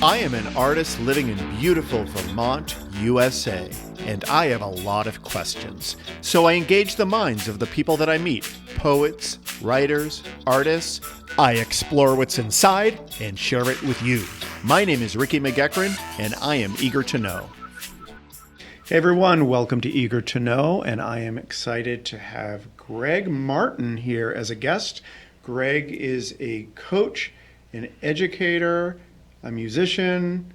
I am an artist living in beautiful Vermont, USA, and I have a lot of questions. So I engage the minds of the people that I meet, poets, writers, artists. I explore what's inside and share it with you. My name is Ricky McGeckran, and I am eager to know. Hey everyone, welcome to Eager to Know, and I am excited to have Greg Martin here as a guest. Greg is a coach, an educator, a musician,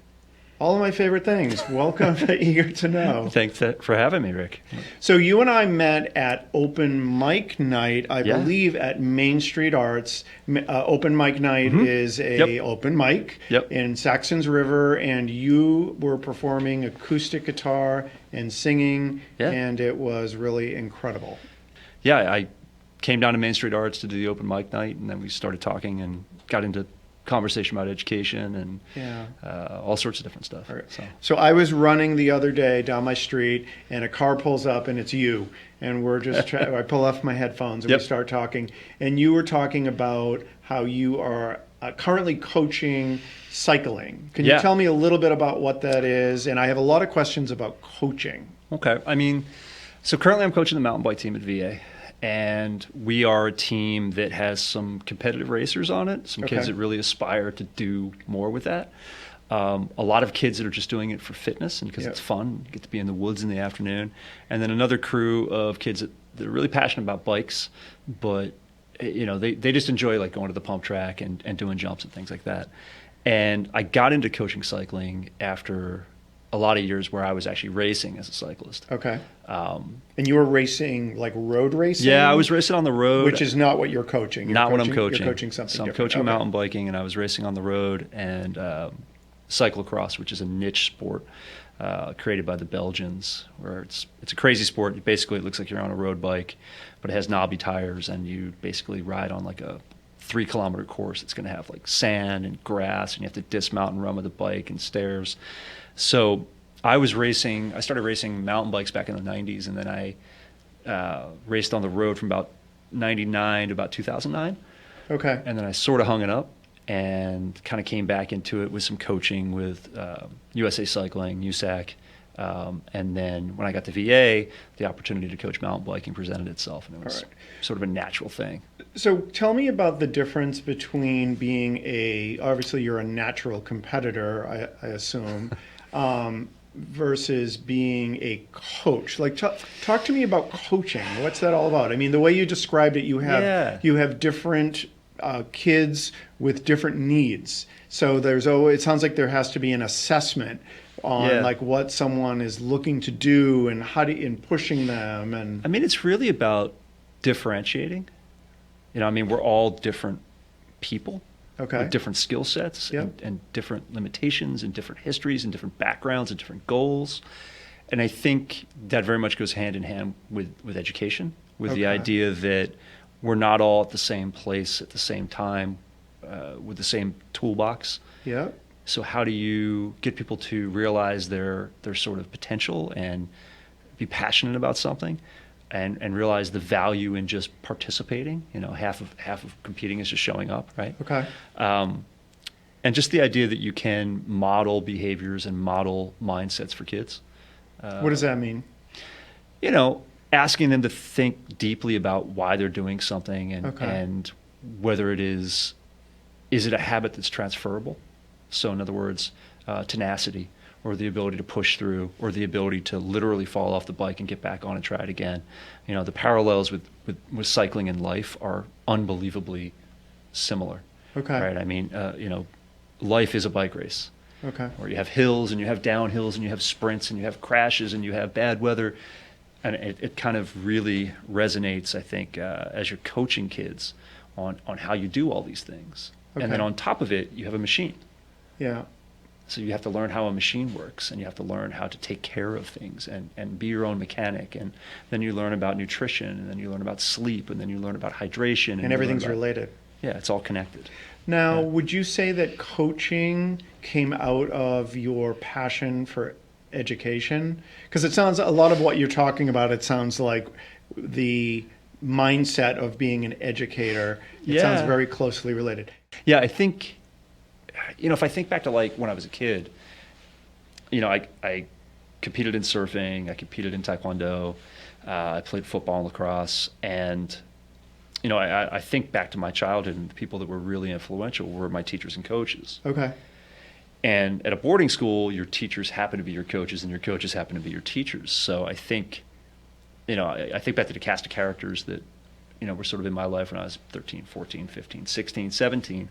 all of my favorite things. Welcome to Eager to Know. Thanks for having me, Rick. So you and I met at open mic night, I believe, at Main Street Arts. Open mic night is a open mic in Saxons River, and you were performing acoustic guitar and singing, and it was really incredible. Yeah, I came down to Main Street Arts to do the open mic night, and then we started talking and got into conversation about education and all sorts of different stuff. Right. So I was running the other day down my street, and a car pulls up, and it's you. And we're just I pull off my headphones, and we start talking. And you were talking about how you are currently coaching cycling. Can you tell me a little bit about what that is? And I have a lot of questions about coaching. Okay. So currently I'm coaching the mountain bike team at VA. And we are a team that has some competitive racers on it, some kids that really aspire to do more with that. A lot of kids that are just doing it for fitness and because it's fun. You get to be in the woods in the afternoon. And then another crew of kids that are really passionate about bikes, but they just enjoy like going to the pump track and doing jumps and things like that. And I got into coaching cycling after a lot of years where I was actually racing as a cyclist. Okay. And you were racing, like road racing? Yeah, I was racing on the road. Which is not what you're coaching. What I'm coaching. You're coaching something So I'm different. coaching mountain biking, and I was racing on the road, and cyclocross, which is a niche sport created by the Belgians, where it's a crazy sport. Basically, it looks like you're on a road bike, but it has knobby tires, and you basically ride on like a 3-kilometer course. It's going to have like sand and grass, and you have to dismount and run with the bike and stairs. So I started racing mountain bikes back in the 90s, and then I raced on the road from about 99 to about 2009. Okay. And then I sort of hung it up and kind of came back into it with some coaching with USA Cycling, USAC. And then when I got to VA, the opportunity to coach mountain biking presented itself, and it was sort of a natural thing. So tell me about the difference between being obviously you're a natural competitor, I assume, versus being a coach. Like, talk to me about coaching. What's that all about? I mean, the way you described it, you have different kids with different needs. So it sounds like there has to be an assessment on like what someone is looking to do and in pushing them. And it's really about differentiating. We're all different people. With different skill sets and different limitations and different histories and different backgrounds and different goals. And I think that very much goes hand in hand with education, with the idea that we're not all at the same place at the same time with the same toolbox. Yeah. So how do you get people to realize their sort of potential and be passionate about something? And realize the value in just participating. Half of competing is just showing up, right? Okay. And just the idea that you can model behaviors and model mindsets for kids. What does that mean? Asking them to think deeply about why they're doing something and whether is it a habit that's transferable? So in other words, tenacity, or the ability to push through, or the ability to literally fall off the bike and get back on and try it again. The parallels with cycling and life are unbelievably similar. Okay. Right? Life is a bike race. Okay. Where you have hills and you have downhills and you have sprints and you have crashes and you have bad weather. And it kind of really resonates, I think, as you're coaching kids on how you do all these things. Okay. And then on top of it, you have a machine. Yeah. So you have to learn how a machine works, and you have to learn how to take care of things and be your own mechanic. And then you learn about nutrition, and then you learn about sleep, and then you learn about hydration. And everything's related. Yeah, it's all connected. Now, would you say that coaching came out of your passion for education? Because it sounds, a lot of what you're talking about, it sounds like the mindset of being an educator. It sounds very closely related. Yeah, I think if I think back to like when I was a kid, I competed in surfing, I competed in taekwondo, I played football and lacrosse, and I think back to my childhood, and the people that were really influential were my teachers and coaches. Okay. And at a boarding school, your teachers happen to be your coaches, and your coaches happen to be your teachers. So I think, I think back to the cast of characters that, were sort of in my life when I was 13, 14, 15, 16, 17.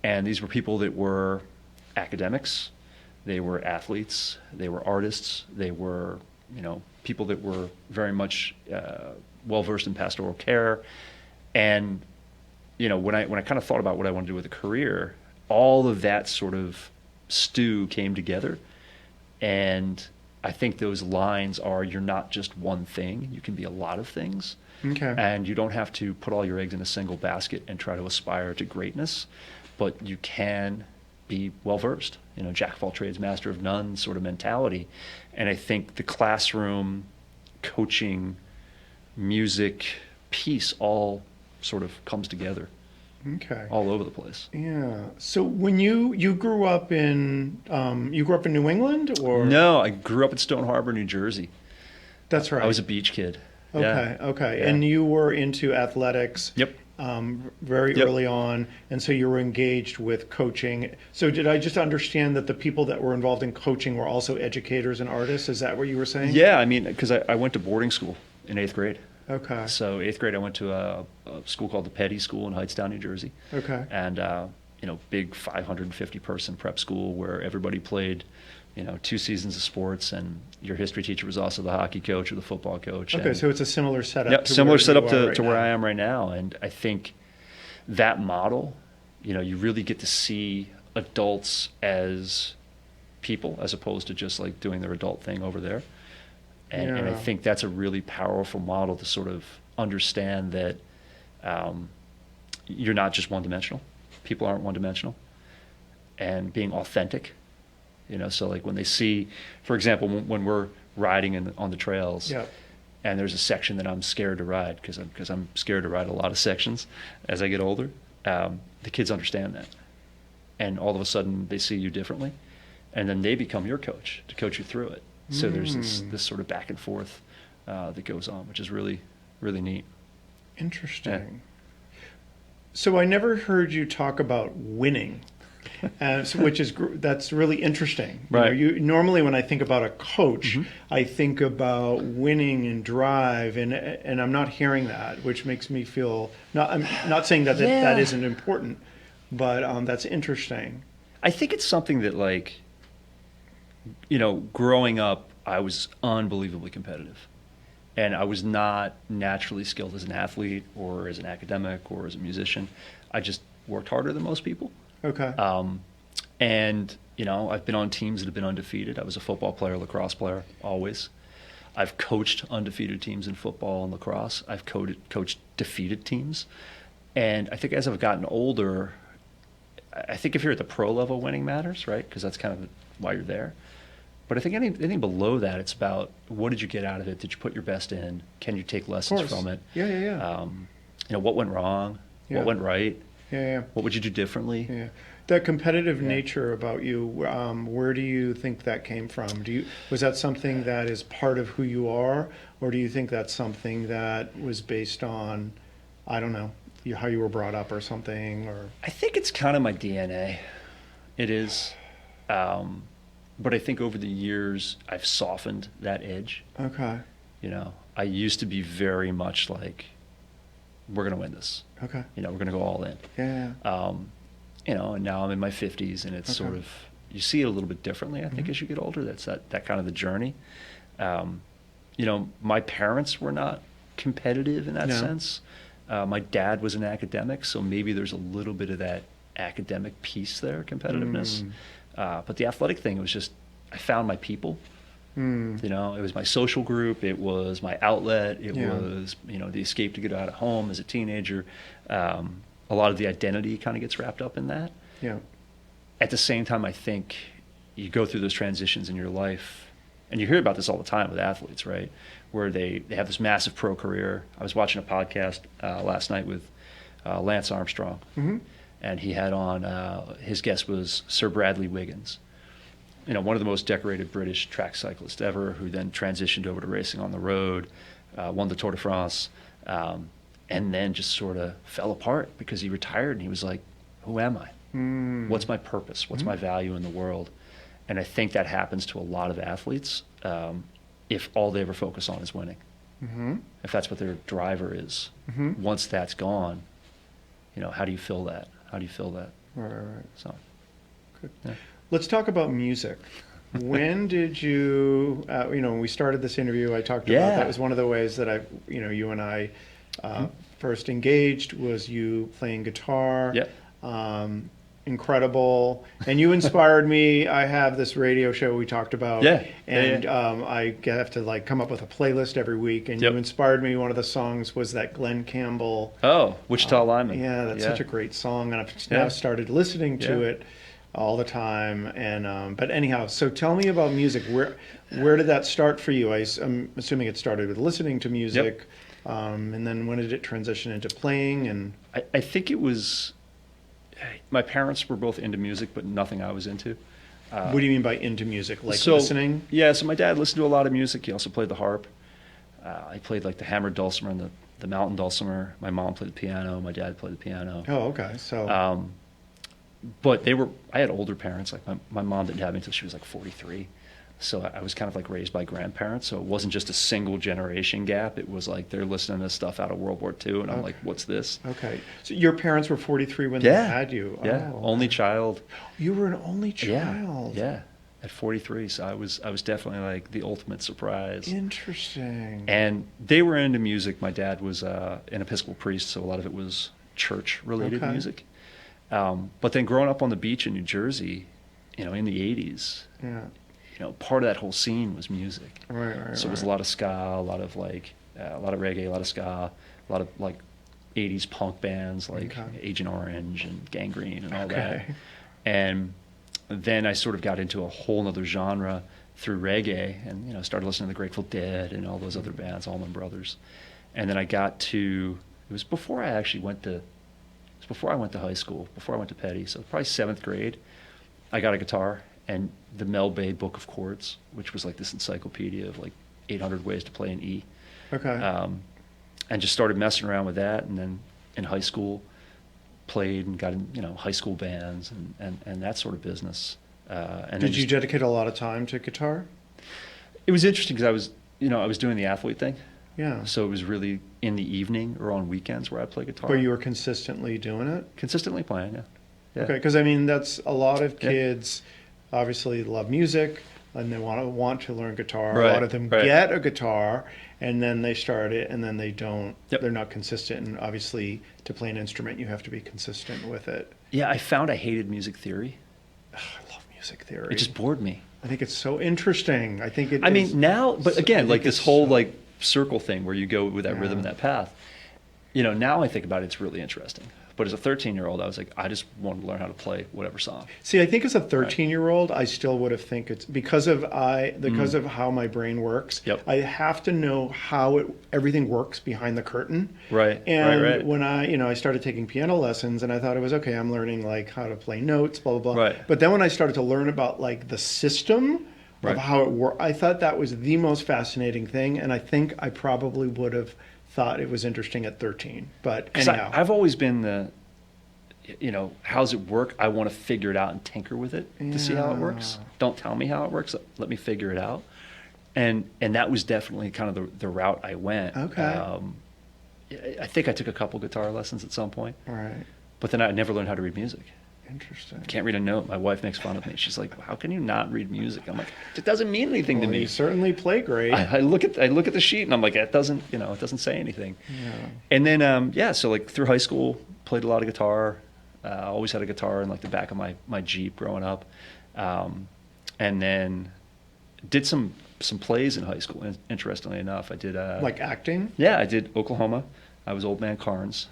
And these were people that were academics, they were athletes, they were artists, they were, people that were very much well-versed in pastoral care. And, when I kind of thought about what I wanted to do with a career, all of that sort of stew came together. And I think those lines are, you're not just one thing, you can be a lot of things. Okay. And you don't have to put all your eggs in a single basket and try to aspire to greatness, but you can be well-versed, jack of all trades, master of none sort of mentality. And I think the classroom, coaching, music piece all sort of comes together. Okay. All over the place. Yeah. So when you grew up in New England, or? No, I grew up in Stone Harbor, New Jersey. That's right. I was a beach kid. Okay. Yeah. Okay. Yeah. And you were into athletics. Yep. Very early on, and so you were engaged with coaching. So did I just understand that the people that were involved in coaching were also educators and artists? Is that what you were saying? Yeah, I mean, because I went to boarding school in 8th grade. Okay. So 8th grade, I went to a school called the Petty School in Hightstown, New Jersey. Okay. And big 550 person prep school where everybody played, 2 seasons of sports, and your history teacher was also the hockey coach or the football coach. Okay, and, so it's a similar setup. Yep, similar setup to where now. I am right now. And I think that model, you really get to see adults as people as opposed to just like doing their adult thing over there. And I think that's a really powerful model to sort of understand that you're not just one-dimensional. People aren't one-dimensional. And being authentic, so like when they see, for example, when we're riding on the trails, and there's a section that I'm scared to ride because I'm scared to ride a lot of sections as I get older, the kids understand that. And all of a sudden they see you differently, and then they become your coach to coach you through it. So there's this sort of back and forth that goes on, which is really, really neat. Interesting. Yeah. So I never heard you talk about winning, that's really interesting. Right. Normally when I think about a coach, I think about winning and drive, and I'm not hearing that, which makes me feel I'm not saying that that isn't important, but that's interesting. I think it's something that growing up, I was unbelievably competitive. And I was not naturally skilled as an athlete or as an academic or as a musician. I just worked harder than most people. Okay. And, I've been on teams that have been undefeated. I was a football player, lacrosse player, always. I've coached undefeated teams in football and lacrosse. I've coached defeated teams. And I think as I've gotten older, I think if you're at the pro level, winning matters, right? Because that's kind of why you're there. But I think anything below that, it's about what did you get out of it? Did you put your best in? Can you take lessons from it? Yeah. What went wrong? Yeah. What went right? Yeah. What would you do differently? Yeah. That competitive nature about you, where do you think that came from? Was that something that is part of who you are, or do you think that's something that was based on, I don't know, how you were brought up or something? Or I think it's kind of my DNA. It is. But I think over the years, I've softened that edge. Okay. I used to be very much like, we're going to win this. Okay. We're going to go all in. Yeah. And now I'm in my 50s, and it's sort of, you see it a little bit differently, I think, as you get older. That's that kind of the journey. My parents were not competitive in that sense. My dad was an academic, so maybe there's a little bit of that academic piece there, competitiveness. But the athletic thing was just, I found my people. It was my social group. It was my outlet. It was, the escape to get out of home as a teenager. A lot of the identity kind of gets wrapped up in that. Yeah. At the same time, I think you go through those transitions in your life, and you hear about this all the time with athletes, right? Where they have this massive pro career. I was watching a podcast last night with Lance Armstrong. and he had on, his guest was Sir Bradley Wiggins, one of the most decorated British track cyclists ever, who then transitioned over to racing on the road, won the Tour de France, and then just sort of fell apart because he retired and he was like, who am I? What's my purpose? What's my value in the world? And I think that happens to a lot of athletes if all they ever focus on is winning. If that's what their driver is. Once that's gone, how do you fill that? How do you fill that? Right. So, Good. Yeah. Let's talk about music. When did you, when we started this interview, I talked about that was one of the ways that you and I first engaged was you playing guitar. Yep. Incredible. And you inspired me. I have this radio show we talked about. And I have to come up with a playlist every week. And you inspired me. One of the songs was that Glenn Campbell. Oh, Wichita Lineman. Yeah, that's such a great song. And I've now started listening to it all the time. And but anyhow, so tell me about music. Where did that start for you? I'm assuming it started with listening to music. And then when did it transition into playing? And I think it was... My parents were both into music, but nothing I was into. What do you mean by into music? Listening? Yeah, so my dad listened to a lot of music. He also played the harp. I played the hammered dulcimer and the mountain dulcimer. My mom played the piano. My dad played the piano. Oh, okay. So, but I had older parents. My mom didn't have me until she was 43. So I was kind of raised by grandparents. So it wasn't just a single generation gap. It was they're listening to stuff out of World War II. And I'm like, what's this? Okay. So your parents were 43 when they had you. Yeah. Oh. Only child. You were an only child. Yeah. At 43. So I was definitely the ultimate surprise. Interesting. And they were into music. My dad was an Episcopal priest. So a lot of it was church related music. But then growing up on the beach in New Jersey, in the 80s. Yeah. Part of that whole scene was music. Right. So it was a lot of ska, a lot of reggae, a lot of ska, a lot of 80s punk bands Agent Orange and Gangrene and all that. And then I sort of got into a whole other genre through reggae and started listening to the Grateful Dead and all those other bands, Allman Brothers. And then I got to, it was before I went to high school, before I went to Petty, so probably 7th grade, I got a guitar. And the Mel Bay Book of Chords, which was this encyclopedia of 800 ways to play an E. Okay. And just started messing around with that. And then in high school, played and got in, high school bands and that sort of business. And did you dedicate a lot of time to guitar? It was interesting because I was doing the athlete thing. Yeah. So it was really in the evening or on weekends where I play guitar. But you were consistently doing it? Consistently playing, yeah. Okay, because that's a lot of kids... obviously love music and they want to learn guitar. Right, a lot of them get a guitar and then they start it and then they don't. They're not consistent. And obviously to play an instrument you have to be consistent with it. Yeah, I found I hated music theory. I love music theory. It just bored me. I think it's so interesting. I think now, but again, this whole circle thing where you go with that rhythm and that path. Now I think about it, it's really interesting. But as a 13-year-old, I was I just wanted to learn how to play whatever song. See, I think as a 13-year-old, I still would have think it's because of how my brain works. I have to know how everything works behind the curtain. Right. And when I started taking piano lessons, and I thought it was okay, I'm learning how to play notes, blah blah blah. Right. But then when I started to learn about the system of how it works, I thought that was the most fascinating thing, and I think I probably would have thought it was interesting at 13, but anyhow. I've always been how's it work? I want to figure it out and tinker with it to see how it works. Don't tell me how it works. Let me figure it out. And that was definitely kind of the route I went. Okay. I think I took a couple guitar lessons at some point. All right. But then I never learned how to read music. Interesting. Can't read a note. My wife makes fun of me. She's like, "How can you not read music?" I'm like, "It doesn't mean anything to me." You certainly play great. I look at the sheet and I'm like, "It doesn't say anything." Yeah. And then so through high school, played a lot of guitar. Always had a guitar in the back of my Jeep growing up, and then did some plays in high school. And interestingly enough, I did acting. Yeah, I did Oklahoma. I was Old Man Carnes,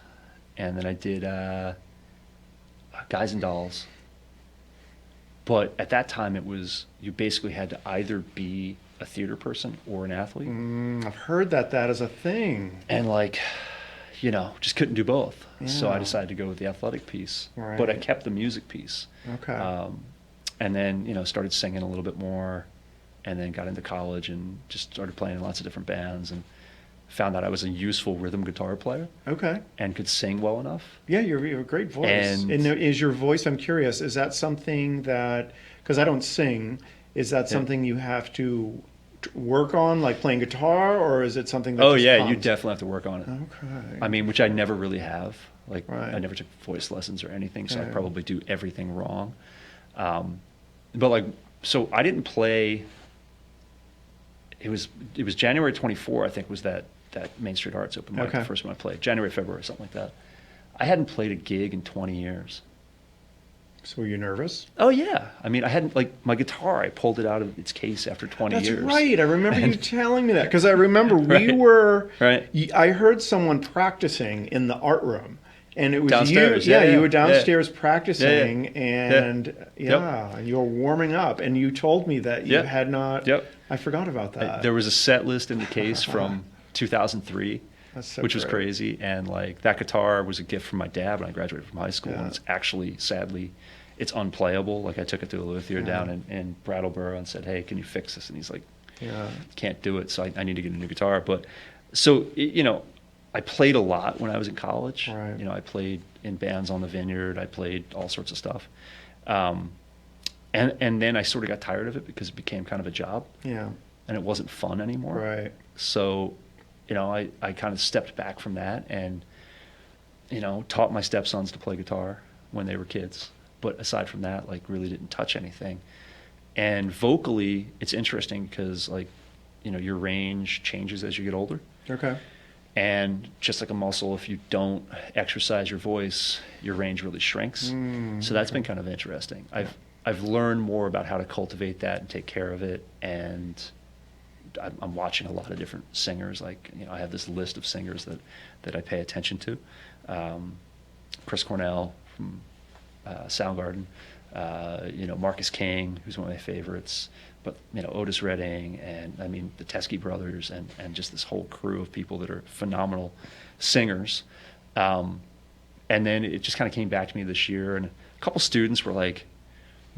and then I did Guys and Dolls. But at that time, it was you basically had to either be a theater person or an athlete. I've heard that is a thing. And just couldn't do both. Yeah. So I decided to go with the athletic piece, Right. but I kept the music piece. Okay. And then, started singing a little bit more, and then got into college and just started playing in lots of different bands, and found out I was a useful rhythm guitar player. Okay. And could sing well enough. Yeah, you have a great voice. And is your voice, I'm curious, is that something that, because I don't sing, is that something you have to work on, like playing guitar, or is it something that just comes? You definitely have to work on it. Okay. I mean, which I never really have. Like, Right. I never took voice lessons or anything, so I Yeah. probably do everything wrong. But so I didn't play. It was January 24, I think, was that Main Street Arts open mic, Okay. the first one I played. January, February, something like that. I hadn't played a gig in 20 years. So were you nervous? Oh, yeah. I mean, I hadn't, my guitar, I pulled it out of its case after 20 That's years. right. I remember you telling me that, because I remember we Right. were. Right. I heard someone practicing in the art room, and it was Downstairs, you. yeah, You were downstairs yeah. practicing, and Yep. you were warming up, and you told me that you Yep. had not. Yep. I forgot about that. There was a set list in the case from 2003. That's so which was great. crazy. And that guitar was a gift from my dad when I graduated from high school. Yeah. And it's actually, sadly, it's unplayable. I took it to a luthier down in Brattleboro and said, hey, can you fix this? And he's like, Yeah. can't do it. So I need to get a new guitar. But so, I played a lot when I was in college. Right. I played in bands on the Vineyard. I played all sorts of stuff. And then I sort of got tired of it because it became kind of a job. Yeah. And it wasn't fun anymore. Right. So, I kind of stepped back from that and, taught my stepsons to play guitar when they were kids. But aside from that, really didn't touch anything. And vocally, it's interesting because, your range changes as you get older. Okay. And just like a muscle, if you don't exercise your voice, your range really shrinks. So that's been kind of interesting. I've learned more about how to cultivate that and take care of it. And I'm watching a lot of different singers. I have this list of singers that I pay attention to. Chris Cornell from Soundgarden, Marcus King, who's one of my favorites, but Otis Redding, and the Teskey brothers, and just this whole crew of people that are phenomenal singers. And then it just kind of came back to me this year, and a couple students were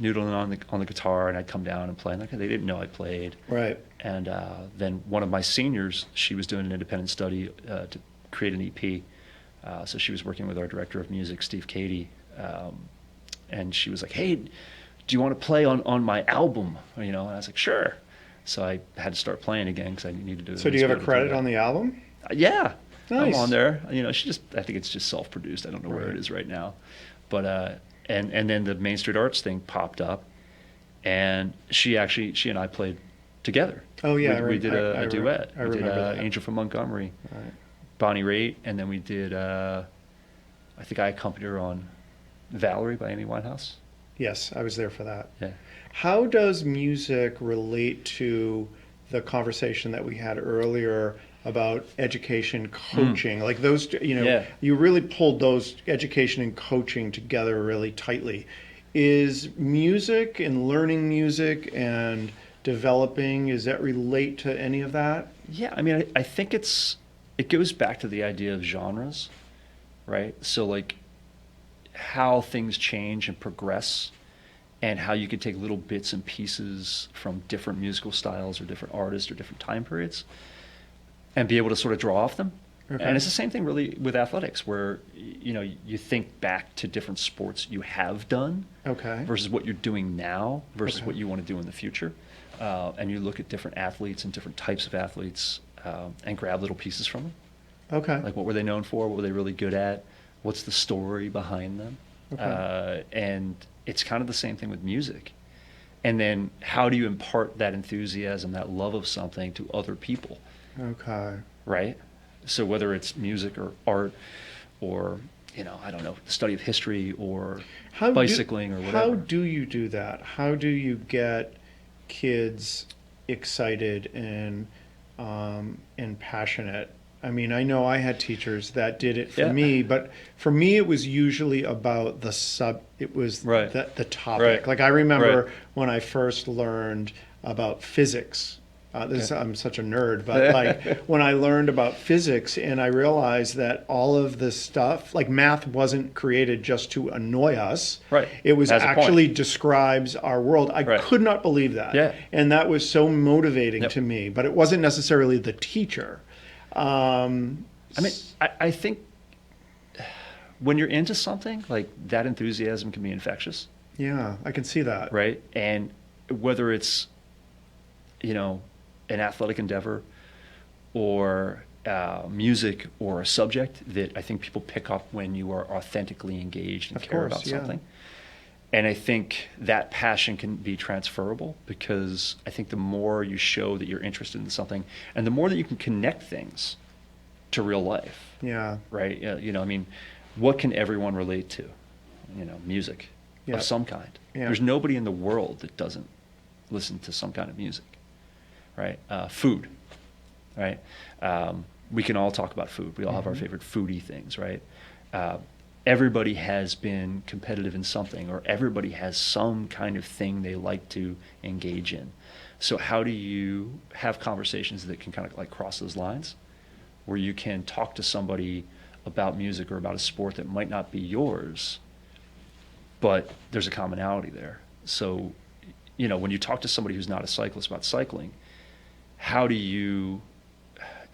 noodling on the guitar, and I'd come down and play. And they didn't know I played. Right. And then one of my seniors, she was doing an independent study to create an EP. So she was working with our director of music, Steve Cady, and she was like, "Hey, do you want to play on my album?" And I was like, "Sure." So I had to start playing again because I needed to. So do you have a credit on the album? Yeah, Nice. I'm on there. I think it's just self-produced. I don't know where it is right now, but and then the Main Street Arts thing popped up, and she and I played together. Oh yeah, we did a duet. I We did remember that. Angel from Montgomery, Right. Bonnie Raitt, and then we did. I think I accompanied her on Valerie by Amy Winehouse. Yes, I was there for that. Yeah. How does music relate to the conversation that we had earlier about education, coaching? Like those, you really pulled those education and coaching together really tightly. Is music and learning music and developing, does that relate to any of that? Yeah, I think it goes back to the idea of genres, right? So how things change and progress, and how you can take little bits and pieces from different musical styles or different artists or different time periods and be able to sort of draw off them. Okay. And it's the same thing really with athletics, where you think back to different sports you have done Okay. versus what you're doing now versus Okay. what you want to do in the future. And you look at different athletes and different types of athletes and grab little pieces from them. Okay. Like, what were they known for? What were they really good at? What's the story behind them? Okay. And it's kind of the same thing with music. And then how do you impart that enthusiasm, that love of something to other people, Okay. right? So whether it's music or art or, I don't know, the study of history or bicycling or whatever. How do you do that? How do you get kids excited and passionate? I know I had teachers that did it for me, but for me it was usually about the topic. Right. I remember when I first learned about physics, I'm such a nerd, but like when I learned about physics and I realized that all of this stuff, like math wasn't created just to annoy us. Right. It was Has a actually point. describes our world. I Right. could not believe that. Yeah. And that was so motivating Yep. to me, but it wasn't necessarily the teacher. I mean, I think when you're into something, like that enthusiasm can be infectious. Yeah, I can see that. Right. And whether it's, an athletic endeavor or music or a subject that I think people pick up when you are authentically engaged and Of care course, about yeah. something. And I think that passion can be transferable because I think the more you show that you're interested in something and the more that you can connect things to real life, Yeah. right? What can everyone relate to? Music Yeah. of some kind. Yeah. There's nobody in the world that doesn't listen to some kind of music, right? Food, right? We can all talk about food. We all have our favorite foodie things, right? Everybody has been competitive in something, or everybody has some kind of thing they like to engage in. So how do you have conversations that can kind of like cross those lines, where you can talk to somebody about music or about a sport that might not be yours, but there's a commonality there. So, when you talk to somebody who's not a cyclist about cycling, how do you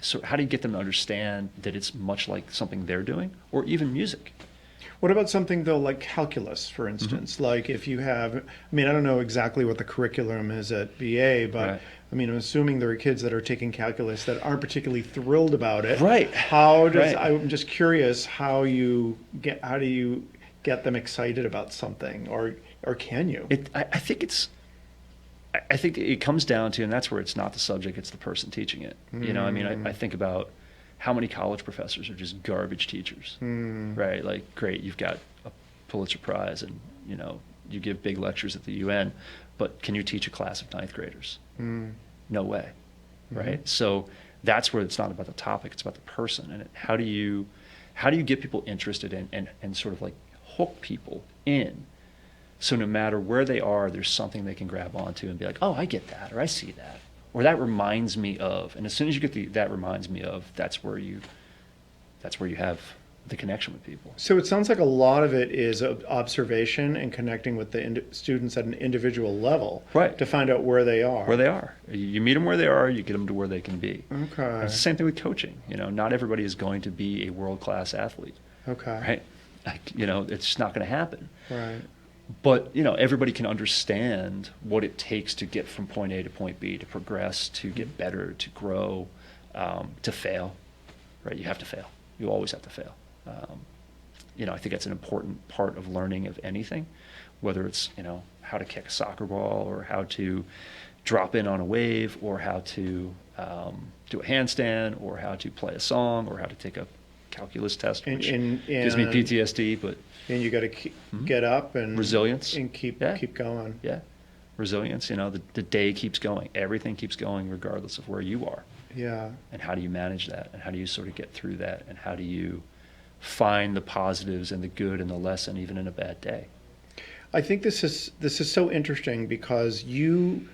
get them to understand that it's much like something they're doing, or even music? What about something though like calculus, for instance? Like if you have, I don't know exactly what the curriculum is at BA, but Right. I'm assuming there are kids that are taking calculus that aren't particularly thrilled about it. Right. How does, Right. I'm just curious how do you get them excited about something, or can you? I think it comes down to, and that's where it's not the subject, it's the person teaching it. I think about how many college professors are just garbage teachers, right? Like, great, you've got a Pulitzer Prize and, you give big lectures at the UN, but can you teach a class of ninth graders? No way, right? So that's where it's not about the topic, it's about the person. And how do you get people interested in and sort of like hook people in? So no matter where they are, there's something they can grab onto and be like, oh, I get that, or I see that, or that reminds me of. And as soon as you get that reminds me of, that's where you have the connection with people. So it sounds like a lot of it is observation and connecting with the students at an individual level, Right. to find out where they are. Where they are. You meet them where they are, you get them to where they can be. Okay. And it's the same thing with coaching. Not everybody is going to be a world-class athlete, Okay. right? It's just not going to happen. Right. But, everybody can understand what it takes to get from point A to point B, to progress, to get better, to grow, to fail, right? You have to fail. You always have to fail. I think that's an important part of learning of anything, whether it's, how to kick a soccer ball, or how to drop in on a wave, or how to do a handstand, or how to play a song, or how to take a calculus test, which gives me PTSD, but... And you got to get up and resilience and keep going. Yeah, resilience. The day keeps going. Everything keeps going, regardless of where you are. Yeah. And how do you manage that? And how do you sort of get through that? And how do you find the positives and the good and the lesson, even in a bad day? I think this is so interesting because you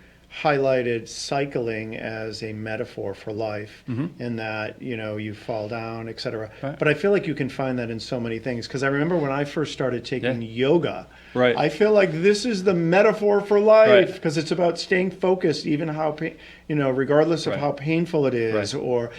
highlighted cycling as a metaphor for life, in that you fall down, etc. Right. But I feel like you can find that in so many things, because I remember when I first started taking yoga, Right. I feel like this is the metaphor for life, Right. because it's about staying focused, even regardless of Right. how painful it is, Right. or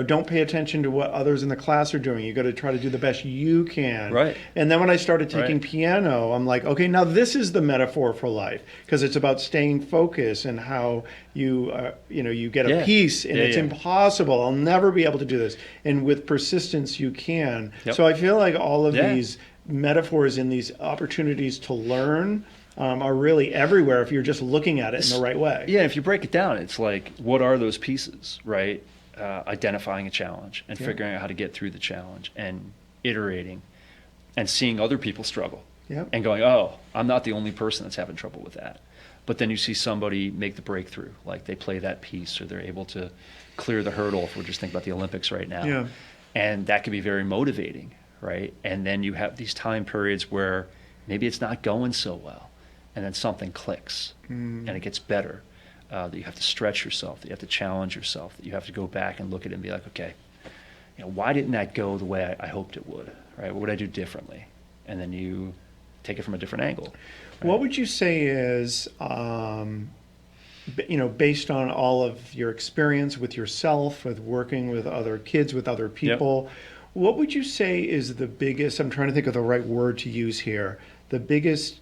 don't pay attention to what others in the class are doing. You got to try to do the best you can. Right. And then when I started taking Right. piano, I'm like, okay, now this is the metaphor for life, because it's about staying focused and how you you get a Yeah. piece, and Yeah, it's yeah. impossible. I'll never be able to do this, and with persistence you can. Yep. So I feel like all of Yeah. these metaphors and these opportunities to learn are really everywhere if you're just looking at it in the right way. Yeah, if you break it down, it's like, what are those pieces, right? Identifying a challenge and figuring out how to get through the challenge, and iterating and seeing other people struggle, Yep. and going, oh, I'm not the only person that's having trouble with that. But then you see somebody make the breakthrough, like they play that piece, or they're able to clear the hurdle, if we're just thinking about the Olympics right now. Yeah. And that can be very motivating, right? And then you have these time periods where maybe it's not going so well, and then something clicks and it gets better. that you have to stretch yourself, that you have to challenge yourself, that you have to go back and look at it and be like, okay, why didn't that go the way I hoped it would, right? What would I do differently? And then you take it from a different angle. Right? What would you say is, based on all of your experience with yourself, with working with other kids, with other people, what would you say is the biggest, I'm trying to think of the right word to use here, the biggest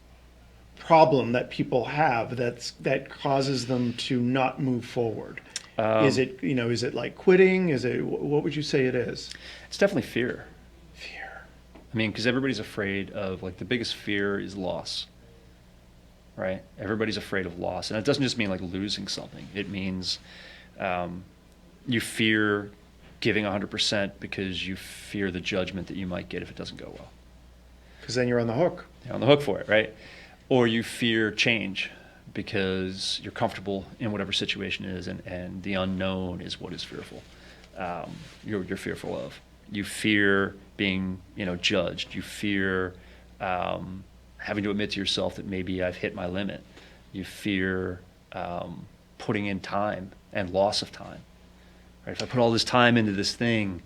problem that people have that causes them to not move forward? Is it like quitting? What would you say it is? It's definitely fear. I mean, because everybody's afraid of, the biggest fear is loss, right? Everybody's afraid of loss. And it doesn't just mean losing something. It means you fear giving 100% because you fear the judgment that you might get if it doesn't go well. Because then you're on the hook. You're on the hook for it, right? Or you fear change because you're comfortable in whatever situation it is, and the unknown is what is fearful. You're fearful of. You fear being, judged. You fear having to admit to yourself that maybe I've hit my limit. You fear putting in time and loss of time. Right? If I put all this time into this thing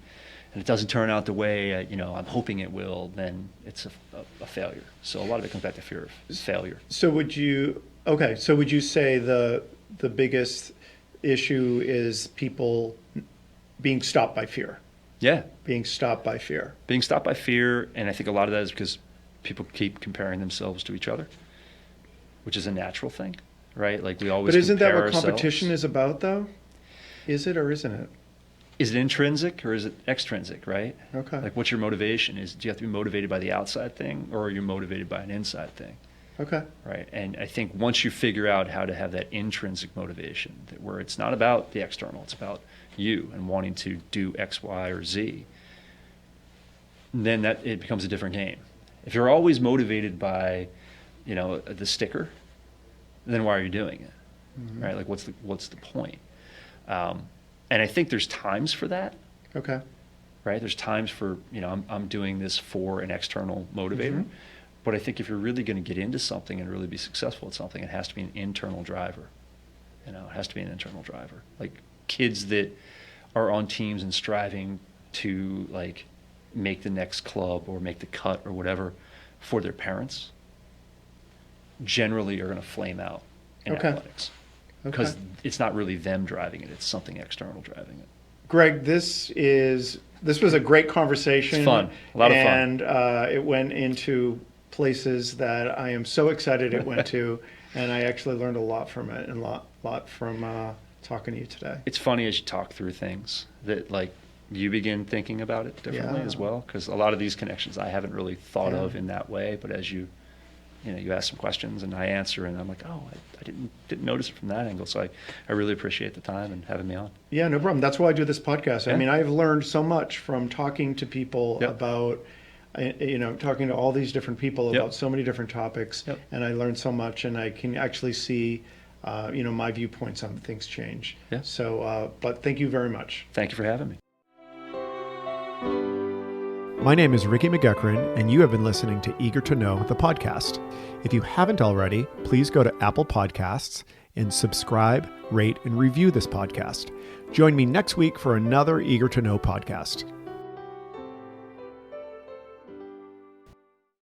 and it doesn't turn out the way I'm hoping it will, then it's a failure. So a lot of it comes back to fear of failure. So would you say the biggest issue is people being stopped by fear? Yeah. Being stopped by fear. Being stopped by fear, and I think a lot of that is because people keep comparing themselves to each other, which is a natural thing, right? We always. But isn't that what ourselves. Competition is about, though? Is it or isn't it? Is it intrinsic or is it extrinsic, right? Okay. What's your motivation? Do you have to be motivated by the outside thing, or are you motivated by an inside thing? Okay. Right. And I think once you figure out how to have that intrinsic motivation, where it's not about the external, it's about you and wanting to do X, Y, or Z, then it becomes a different game. If you're always motivated by, the sticker, then why are you doing it? Mm-hmm. Right? What's the point? And I think there's times for that. Okay. Right? There's times for, I'm doing this for an external motivator. Mm-hmm. But I think if you're really going to get into something and really be successful at something, it has to be an internal driver. It has to be an internal driver. Kids that are on teams and striving to make the next club or make the cut or whatever for their parents generally are going to flame out in athletics. Because it's not really them driving it, it's something external driving it. Greg, this was a great conversation. It's fun, a lot of fun. And it went into places that I am so excited it went to, and I actually learned a lot from it and a lot from talking to you today. It's funny as you talk through things that you begin thinking about it differently as well, because a lot of these connections I haven't really thought of in that way, but as you ask some questions and I answer, and I'm like, oh, I didn't notice it from that angle. So I really appreciate the time and having me on. Yeah, no problem. That's why I do this podcast. I mean, I've learned so much from talking to people about, talking to all these different people about so many different topics. And I learned so much, and I can actually see, my viewpoints on things change. Yeah. So, but thank you very much. Thank you for having me. My name is Ricky McGuckran, and you have been listening to Eager to Know, the podcast. If you haven't already, please go to Apple Podcasts and subscribe, rate, and review this podcast. Join me next week for another Eager to Know podcast.